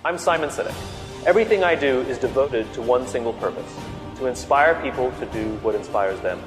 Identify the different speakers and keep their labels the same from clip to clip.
Speaker 1: I'm Simon Sinek. Everything I do is devoted to one single purpose: to inspire people to do what inspires them.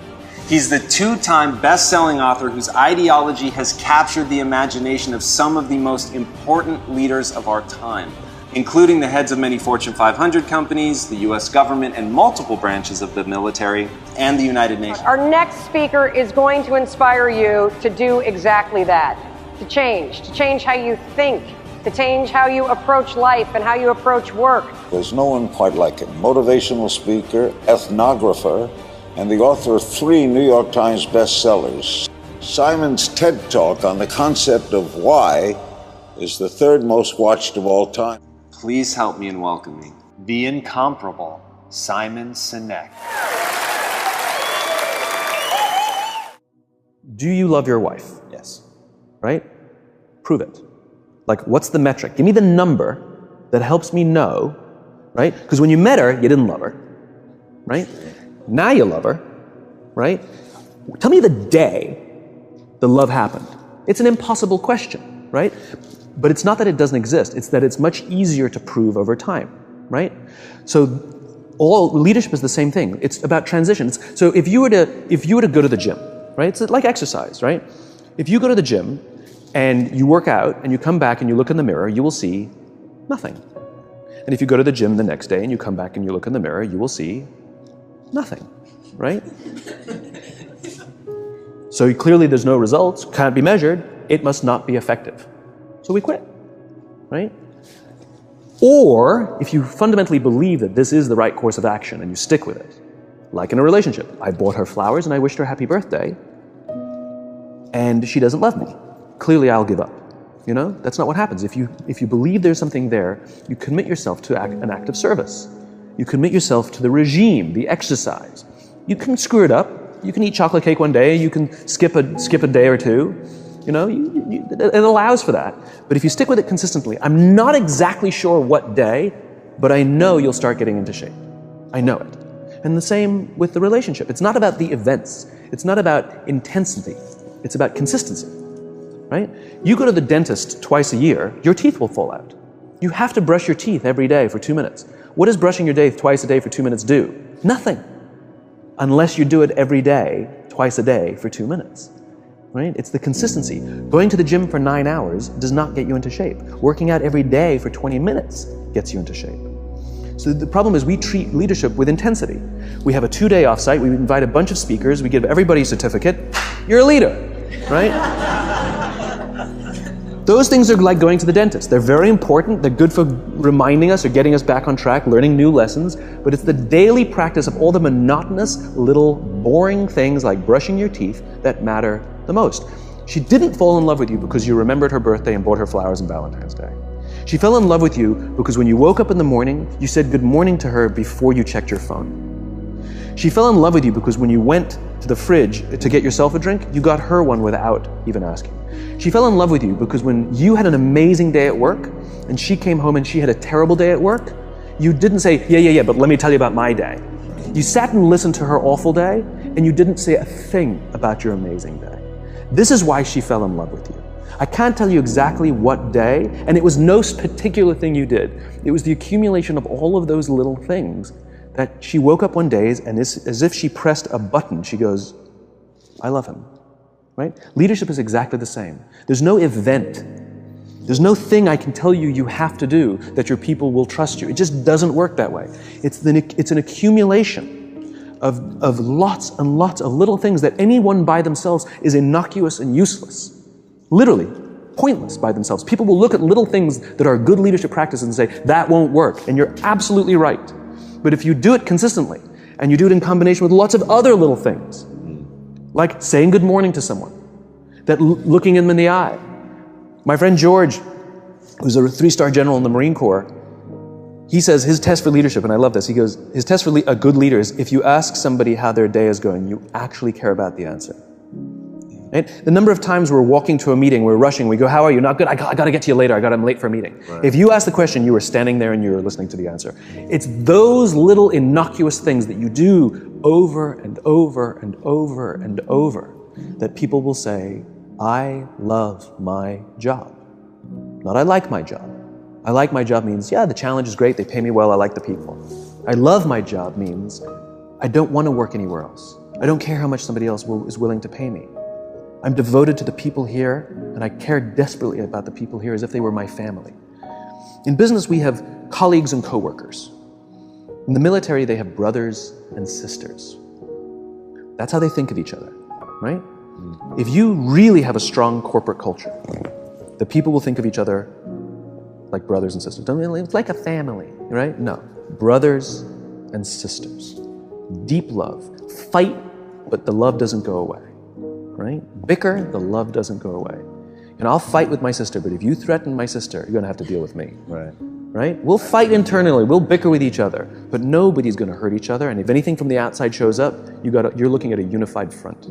Speaker 2: He's the two-time best-selling author whose ideology has captured the imagination of some of the most important leaders of our time, including the heads of many Fortune 500 companies, the US government, and multiple branches of the military, and the United Nations.
Speaker 3: Our next speaker is going to inspire you to do exactly that, to change how you think, to change how you approach life and how you approach work.
Speaker 4: There's no one quite like him. Motivational speaker, ethnographer, and the author of 3 New York Times bestsellers. Simon's TED Talk on the concept of why is the 3rd most watched of all time.
Speaker 2: Please help me in welcoming the incomparable Simon Sinek.
Speaker 5: Do you love your wife?
Speaker 2: Yes.
Speaker 5: Right? Prove it. Like, what's the metric? Give me the number that helps me know, right? Because when you met her, you didn't love her, right? Now you love her, right? Tell me the day the love happened. It's an impossible question, right? But it's not that it doesn't exist. It's that it's much easier to prove over time, right? So all leadership is the same thing. It's about transitions. So if you were to go to the gym, right? It's like exercise, right? If you go to the gym and you work out and you come back and you look in the mirror, you will see nothing. And if you go to the gym the next day and you come back and you look in the mirror, you will see nothing, right? So clearly there's no results, can't be measured, it must not be effective. So we quit, right? Or if you fundamentally believe that this is the right course of action and you stick with it, like in a relationship, I bought her flowers and I wished her happy birthday, and she doesn't love me. Clearly I'll give up. You know, that's not what happens. If you believe there's something there, you commit yourself to an act of service. You commit yourself to the regime, the exercise. You can screw it up. You can eat chocolate cake one day. You can skip a day or two. You know, it allows for that. But if you stick with it consistently, I'm not exactly sure what day, but I know you'll start getting into shape. I know it. And the same with the relationship. It's not about the events. It's not about intensity. It's about consistency. Right? You go to the dentist twice a year, your teeth will fall out. You have to brush your teeth every day for 2 minutes. What does brushing your teeth twice a day for 2 minutes do? Nothing. Unless you do it every day, twice a day for 2 minutes. Right? It's the consistency. Going to the gym for 9 hours does not get you into shape. Working out every day for 20 minutes gets you into shape. So the problem is we treat leadership with intensity. We have a 2-day offsite, we invite a bunch of speakers, we give everybody a certificate. You're a leader, right? Those things are like going to the dentist. They're very important. They're good for reminding us or getting us back on track, learning new lessons. But it's the daily practice of all the monotonous, little, boring things like brushing your teeth that matter the most. She didn't fall in love with you because you remembered her birthday and bought her flowers on Valentine's Day. She fell in love with you because when you woke up in the morning, you said good morning to her before you checked your phone. She fell in love with you because when you went to the fridge to get yourself a drink, you got her one without even asking. She fell in love with you because when you had an amazing day at work and she came home and she had a terrible day at work, you didn't say, yeah, but let me tell you about my day. You sat and listened to her awful day and you didn't say a thing about your amazing day. This is why she fell in love with you. I can't tell you exactly what day, and it was no particular thing you did. It was the accumulation of all of those little things that she woke up one day and as if she pressed a button, she goes, I love him, right? Leadership is exactly the same. There's no event. There's no thing I can tell you you have to do that your people will trust you. It just doesn't work that way. It's an accumulation of lots and lots of little things that anyone by themselves is innocuous and useless. Literally, pointless by themselves. People will look at little things that are good leadership practices and say, that won't work. And you're absolutely right. But if you do it consistently, and you do it in combination with lots of other little things, like saying good morning to someone, that looking them in the eye. My friend George, who's a 3-star general in the Marine Corps, he says his test for leadership, and I love this, he goes, his test for a good leader is if you ask somebody how their day is going, you actually care about the answer. Right? The number of times we're walking to a meeting, we're rushing, we go, how are you? Not good, I got to get to you later, I'm late for a meeting. Right. If you ask the question, you were standing there and you were listening to the answer. It's those little innocuous things that you do over and over and over and over that people will say, I love my job. Not I like my job. I like my job means, yeah, the challenge is great, they pay me well, I like the people. I love my job means I don't want to work anywhere else. I don't care how much somebody else is willing to pay me. I'm devoted to the people here, and I care desperately about the people here as if they were my family. In business, we have colleagues and coworkers. In the military, they have brothers and sisters. That's how they think of each other, right? If you really have a strong corporate culture, the people will think of each other like brothers and sisters. It's like a family, right? No, brothers and sisters. Deep love. Fight, but the love doesn't go away, right? Bicker, the love doesn't go away. And I'll fight with my sister, but if you threaten my sister, you're gonna have to deal with me. Right? We'll fight internally, we'll bicker with each other, but nobody's gonna hurt each other, and if anything from the outside shows up, you're looking at a unified front.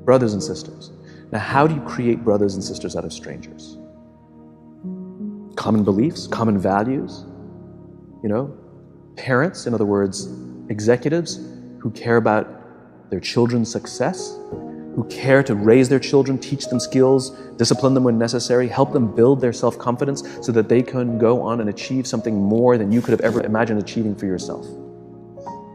Speaker 5: Brothers and sisters. Now, how do you create brothers and sisters out of strangers? Common beliefs, common values, parents, in other words, executives who care about their children's success, who care to raise their children, teach them skills, discipline them when necessary, help them build their self-confidence so that they can go on and achieve something more than you could have ever imagined achieving for yourself.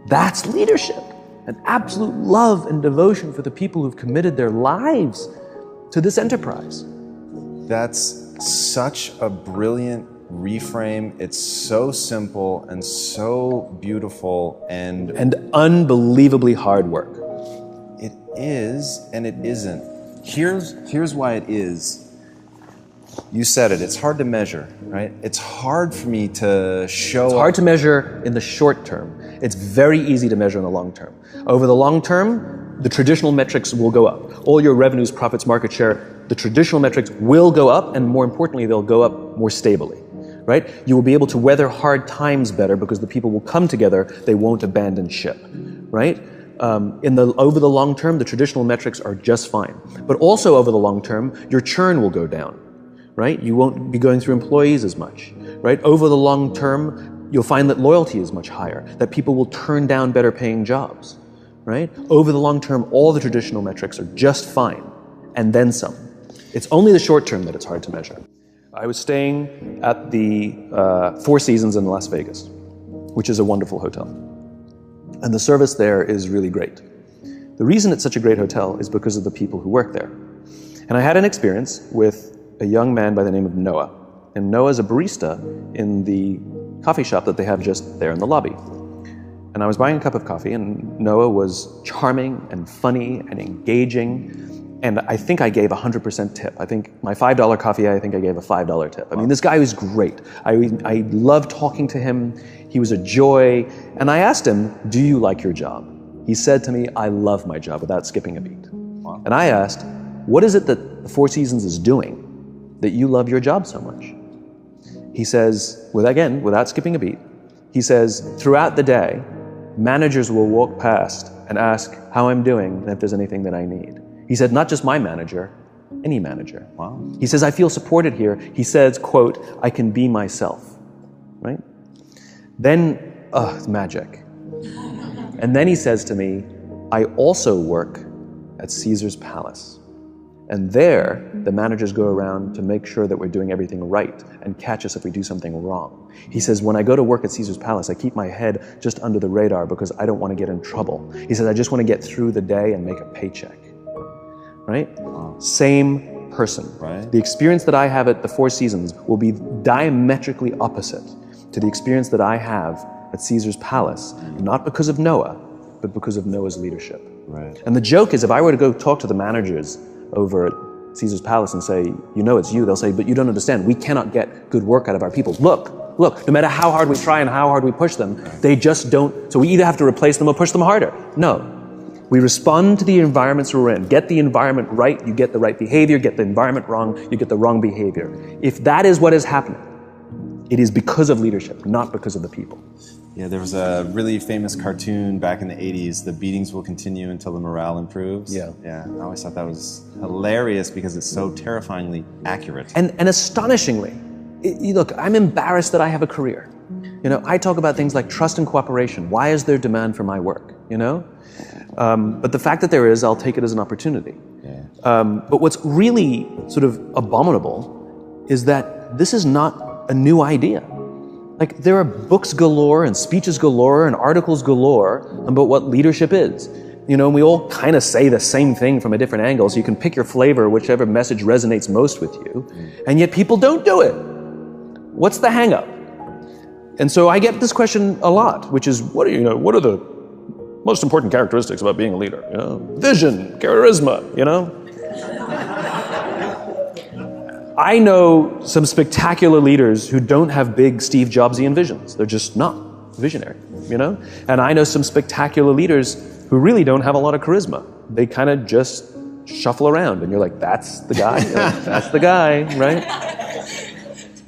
Speaker 5: That's leadership, an absolute love and devotion for the people who've committed their lives to this enterprise.
Speaker 2: That's such a brilliant reframe. It's so simple and so beautiful and
Speaker 5: unbelievably hard work.
Speaker 2: It is and it isn't. Here's why it is. You said it, it's hard to measure, right? It's hard for me to show.
Speaker 5: It's hard to measure in the short term. It's very easy to measure in the long term. Over the long term, the traditional metrics will go up. All your revenues, profits, market share, the traditional metrics will go up, and more importantly, they'll go up more stably, right? You will be able to weather hard times better because the people will come together, they won't abandon ship, right? Over the long term, the traditional metrics are just fine. But also over the long term, your churn will go down, right? You won't be going through employees as much, right? Over the long term, you'll find that loyalty is much higher, that people will turn down better paying jobs, right? Over the long term, all the traditional metrics are just fine, and then some. It's only the short term that it's hard to measure. I was staying at the Four Seasons in Las Vegas, which is a wonderful hotel. And the service there is really great. The reason it's such a great hotel is because of the people who work there. And I had an experience with a young man by the name of Noah. And Noah's a barista in the coffee shop that they have just there in the lobby. And I was buying a cup of coffee, and Noah was charming and funny and engaging. And I think I gave 100% tip. I think my $5 coffee, I think I gave a $5 tip. I mean, this guy was great. I loved talking to him. He was a joy. And I asked him, do you like your job? He said to me, I love my job, without skipping a beat. Wow. And I asked, what is it that the Four Seasons is doing that you love your job so much? He says, without skipping a beat, he says, throughout the day, managers will walk past and ask how I'm doing and if there's anything that I need. He said, not just my manager, any manager.
Speaker 2: Wow.
Speaker 5: He says, I feel supported here. He says, quote, I can be myself, right? Then, it's magic. And then he says to me, I also work at Caesar's Palace. And there, the managers go around to make sure that we're doing everything right and catch us if we do something wrong. He says, when I go to work at Caesar's Palace, I keep my head just under the radar because I don't want to get in trouble. He says, I just want to get through the day and make a paycheck. Right? Same person.
Speaker 2: Right.
Speaker 5: The experience that I have at the Four Seasons will be diametrically opposite to the experience that I have at Caesar's Palace, not because of Noah, but because of Noah's leadership.
Speaker 2: Right.
Speaker 5: And the joke is, if I were to go talk to the managers over at Caesar's Palace and say, it's you, they'll say, but you don't understand, we cannot get good work out of our people. Look, no matter how hard we try and how hard we push them, they just don't, so we either have to replace them or push them harder. No. We respond to the environments we're in. Get the environment right, you get the right behavior. Get the environment wrong, you get the wrong behavior. If that is what is happening, it is because of leadership, not because of the people.
Speaker 2: Yeah, there was a really famous cartoon back in the 80s, The Beatings Will Continue Until the Morale Improves.
Speaker 5: Yeah.
Speaker 2: I always thought that was hilarious because it's so terrifyingly accurate.
Speaker 5: And astonishingly, look, I'm embarrassed that I have a career. I talk about things like trust and cooperation. Why is there demand for my work, But the fact that there is, I'll take it as an opportunity. Yeah. But what's really sort of abominable is that this is not a new idea. Like, there are books galore and speeches galore and articles galore about what leadership is. You know, and we all kind of say the same thing from a different angle, so you can pick your flavor, whichever message resonates most with you, and yet people don't do it. What's the hang up? And so I get this question a lot, which is, what are the most important characteristics about being a leader? You know, vision, charisma, you know? I know some spectacular leaders who don't have big Steve Jobsian visions. They're just not visionary, you know? And I know some spectacular leaders who really don't have a lot of charisma. They kind of just shuffle around, and you're like, that's the guy, that's the guy, right?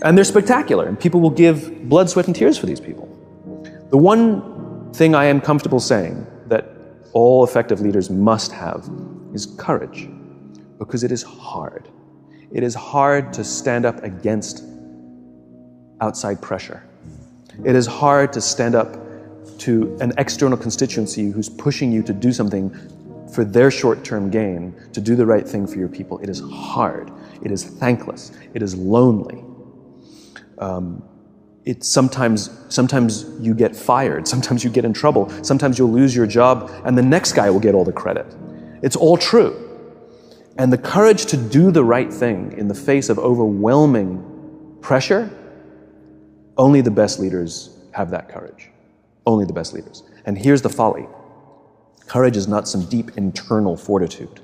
Speaker 5: And they're spectacular, and people will give blood, sweat, and tears for these people. The one thing I am comfortable saying that all effective leaders must have is courage, because it is hard. It is hard to stand up against outside pressure. It is hard to stand up to an external constituency who's pushing you to do something for their short-term gain, to do the right thing for your people. It is hard. It is thankless. It is lonely. Sometimes you get fired. Sometimes you get in trouble. Sometimes you'll lose your job, and the next guy will get all the credit. It's all true. And the courage to do the right thing in the face of overwhelming pressure, only the best leaders have that courage. Only the best leaders. And here's the folly. Courage is not some deep internal fortitude.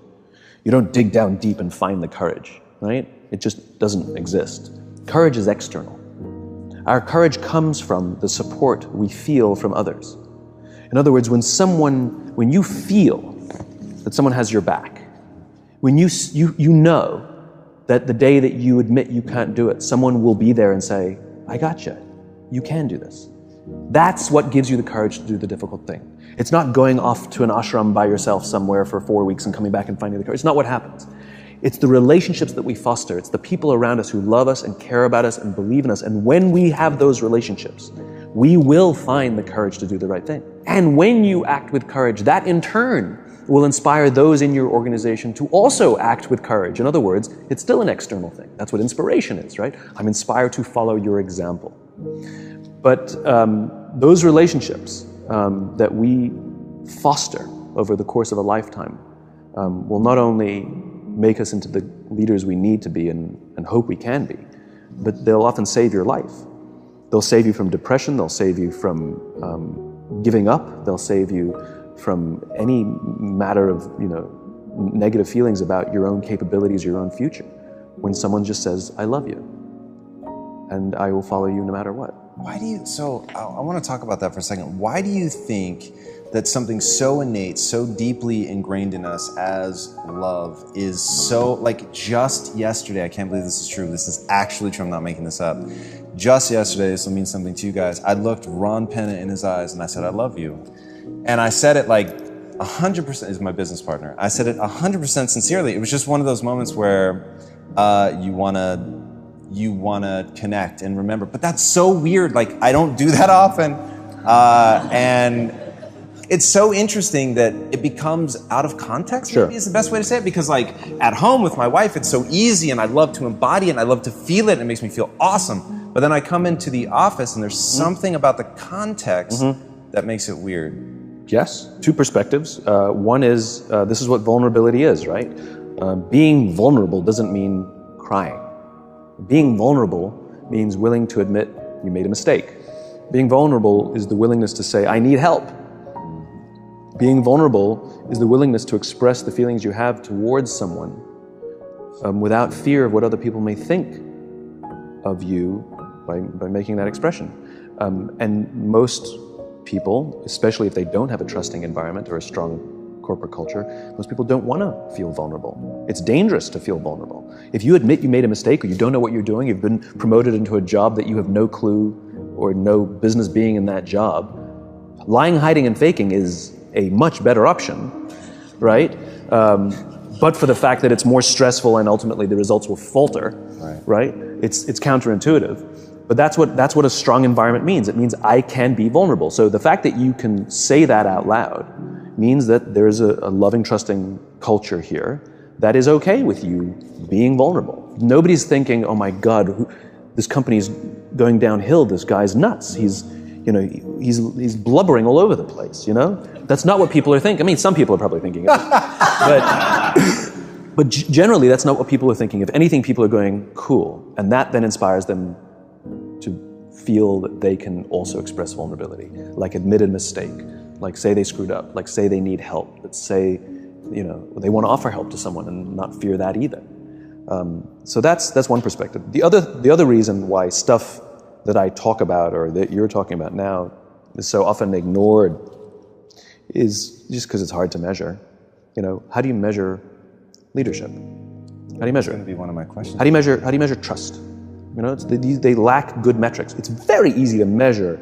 Speaker 5: You don't dig down deep and find the courage, right? It just doesn't exist. Courage is external. Our courage comes from the support we feel from others. In other words, when you feel that someone has your back, when you know that the day that you admit you can't do it, someone will be there and say, I got you. You can do this. That's what gives you the courage to do the difficult thing. It's not going off to an ashram by yourself somewhere for 4 weeks and coming back and finding the courage. It's not what happens. It's the relationships that we foster. It's the people around us who love us and care about us and believe in us. And when we have those relationships, we will find the courage to do the right thing. And when you act with courage, that in turn will inspire those in your organization to also act with courage. In other words, it's still an external thing. That's what inspiration is, right? I'm inspired to follow your example. But those relationships that we foster over the course of a lifetime will not only make us into the leaders we need to be and hope we can be, but they'll often save your life. They'll save you from depression, they'll save you from giving up, they'll save you from any matter of negative feelings about your own capabilities, your own future. When someone just says, I love you, and I will follow you no matter what.
Speaker 2: I want to talk about that for a second. Why do you think that something so innate, so deeply ingrained in us as love is so, like just yesterday, I can't believe this is true, this is actually true, I'm not making this up. Just yesterday, this will mean something to you guys, I looked Ron Pennant in his eyes and I said, I love you. And I said it like 100%, is my business partner, I said it 100% sincerely. It was just one of those moments where you want to connect and remember, but that's so weird, like I don't do that often. And it's so interesting that it becomes out of context,
Speaker 5: Sure.
Speaker 2: Maybe is the best way to say it, because like at home with my wife, it's so easy and I love to embody it and I love to feel it and it makes me feel awesome. But then I come into the office and there's something about the context that makes it weird.
Speaker 5: Yes, two perspectives. One is, this is what vulnerability is, right? Being vulnerable doesn't mean crying. Being vulnerable means willing to admit you made a mistake. Being vulnerable is the willingness to say, I need help. Being vulnerable is the willingness to express the feelings you have towards someone without fear of what other people may think of you by making that expression. And most people, especially if they don't have a trusting environment or a strong corporate culture, most people don't want to feel vulnerable. It's dangerous to feel vulnerable. If you admit you made a mistake or you don't know what you're doing, you've been promoted into a job that you have no clue or no business being in that job, lying, hiding, and faking is a much better option, right? But for the fact that it's more stressful and ultimately the results will falter, right? It's counterintuitive. But that's what a strong environment means. It means I can be vulnerable. So the fact that you can say that out loud means that there's a loving, trusting culture here that is okay with you being vulnerable. Nobody's thinking, oh my God, this company's going downhill. This guy's nuts. He's blubbering all over the place, That's not what people are thinking. I mean, some people are probably thinking it. But generally, that's not what people are thinking. If anything, people are going, cool. And that then inspires them to feel that they can also express vulnerability, like admit a mistake, like say they screwed up, like say they need help, but say, they want to offer help to someone and not fear that either. So that's one perspective. The other reason why stuff that I talk about or that you're talking about now is so often ignored is just because it's hard to measure. How do you measure leadership? How do you measure it?
Speaker 2: That's going to be one of my questions.
Speaker 5: How do you measure trust? They lack good metrics. It's very easy to measure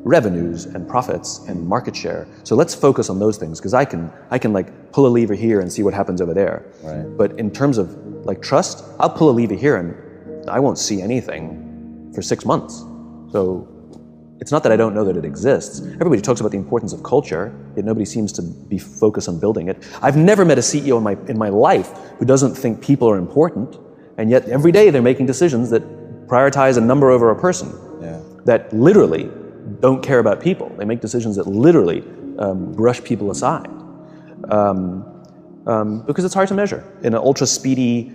Speaker 5: revenues and profits and market share. So let's focus on those things, because I can like pull a lever here and see what happens over there.
Speaker 2: Right.
Speaker 5: But in terms of like trust, I'll pull a lever here and I won't see anything for 6 months. So it's not that I don't know that it exists. Everybody talks about the importance of culture, yet nobody seems to be focused on building it. I've never met a CEO in my life who doesn't think people are important, and yet every day they're making decisions that prioritize a number over a person, that literally don't care about people. They make decisions that literally brush people aside, because it's hard to measure in an ultra speedy,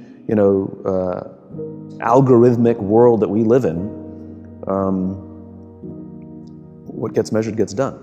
Speaker 5: algorithmic world that we live in. What gets measured gets done.